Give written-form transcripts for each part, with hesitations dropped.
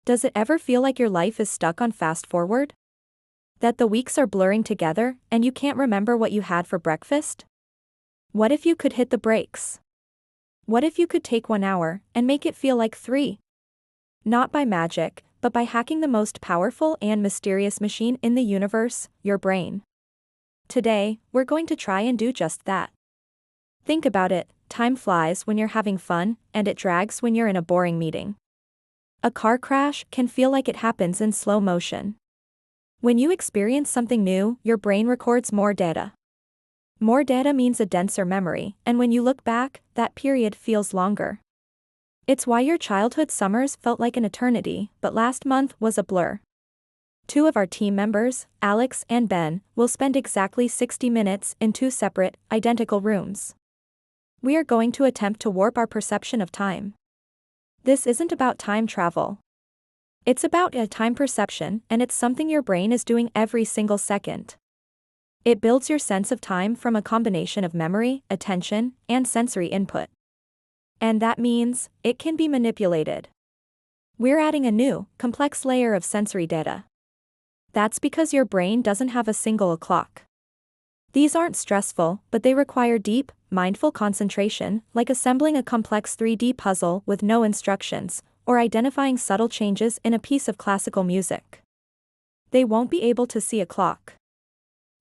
Does it ever feel like your life is stuck on fast forward? That the weeks are blurring together and you can't remember what you had for breakfast? What if you could hit the brakes? What if you could take 1 hour and make it feel like 3? Not by magic, but by hacking the most powerful and mysterious machine in the universe, your brain. Today, we're going to try and do just that. Think about it, time flies when you're having fun, and it drags when you're in a boring meeting. A car crash can feel like it happens in slow motion. When you experience something new, your brain records more data. More data means a denser memory, and when you look back, that period feels longer. It's why your childhood summers felt like an eternity, but last month was a blur. 2 of our team members, Alex and Ben, will spend exactly 60 minutes in 2 separate, identical rooms. We are going to attempt to warp our perception of time. This isn't about time travel. It's about a time perception, and it's something your brain is doing every single second. It builds your sense of time from a combination of memory, attention, and sensory input. And that means, it can be manipulated. We're adding a new, complex layer of sensory data. That's because your brain doesn't have a single clock. These aren't stressful, but they require deep, mindful concentration, like assembling a complex 3D puzzle with no instructions, or identifying subtle changes in a piece of classical music. They won't be able to see a clock.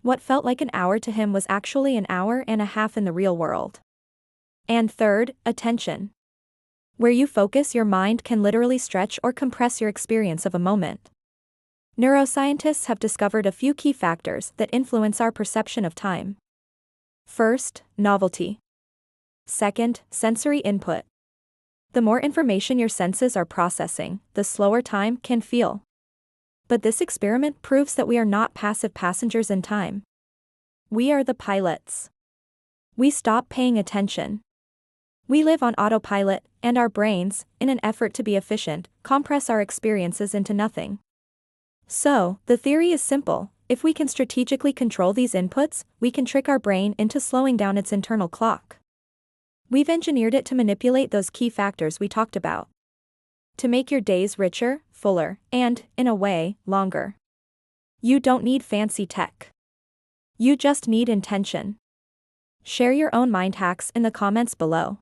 What felt like an hour to him was actually an hour and a half in the real world. And third, attention. Where you focus, your mind can literally stretch or compress your experience of a moment. Neuroscientists have discovered a few key factors that influence our perception of time. First, novelty. Second, sensory input. The more information your senses are processing, the slower time can feel. But this experiment proves that we are not passive passengers in time. We are the pilots. We stop paying attention. We live on autopilot, and our brains, in an effort to be efficient, compress our experiences into nothing. So, the theory is simple: if we can strategically control these inputs, we can trick our brain into slowing down its internal clock. We've engineered it to manipulate those key factors we talked about. To make your days richer, fuller, and, in a way, longer. You don't need fancy tech. You just need intention. Share your own mind hacks in the comments below.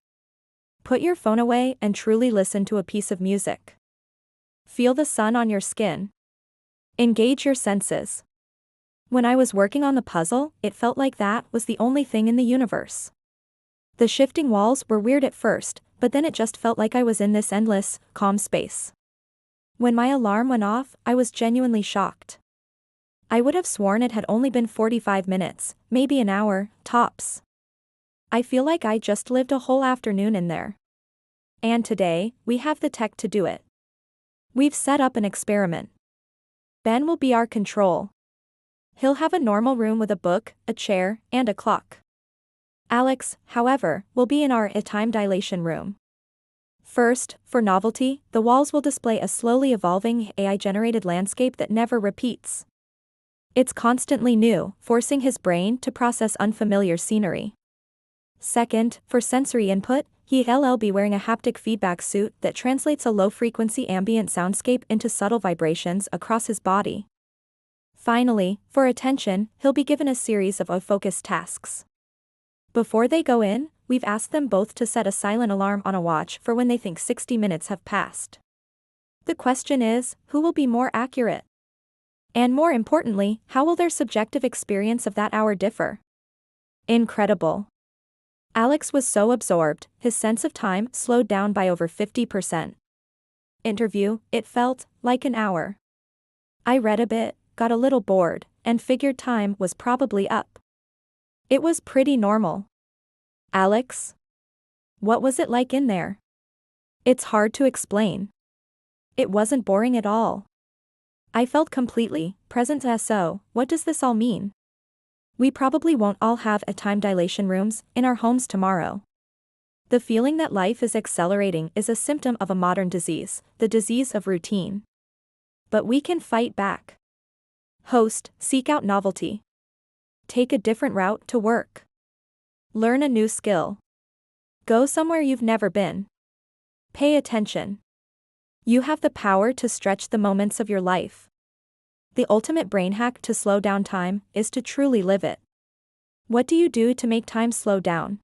Put your phone away and truly listen to a piece of music. Feel the sun on your skin. Engage your senses. When I was working on the puzzle, it felt like that was the only thing in the universe. The shifting walls were weird at first, but then it just felt like I was in this endless, calm space. When my alarm went off, I was genuinely shocked. I would have sworn it had only been 45 minutes, maybe an hour, tops. I feel like I just lived a whole afternoon in there. And today, we have the tech to do it. We've set up an experiment. Ben will be our control. He'll have a normal room with a book, a chair, and a clock. Alex, however, will be in our time dilation room. First, for novelty, the walls will display a slowly evolving AI-generated landscape that never repeats. It's constantly new, forcing his brain to process unfamiliar scenery. Second, for sensory input, he'll be wearing a haptic feedback suit that translates a low-frequency ambient soundscape into subtle vibrations across his body. Finally, for attention, he'll be given a series of focused tasks. Before they go in, we've asked them both to set a silent alarm on a watch for when they think 60 minutes have passed. The question is, who will be more accurate? And more importantly, how will their subjective experience of that hour differ? Incredible. Alex was so absorbed, his sense of time slowed down by over 50%. Interview, it felt like an hour. I read a bit, got a little bored, and figured time was probably up. It was pretty normal. Alex? What was it like in there? It's hard to explain. It wasn't boring at all. I felt completely present. So, what does this all mean? We probably won't all have time dilation rooms in our homes tomorrow. The feeling that life is accelerating is a symptom of a modern disease, the disease of routine. But we can fight back. Host, seek out novelty. Take a different route to work. Learn a new skill. Go somewhere you've never been. Pay attention. You have the power to stretch the moments of your life. The ultimate brain hack to slow down time is to truly live it. What do you do to make time slow down?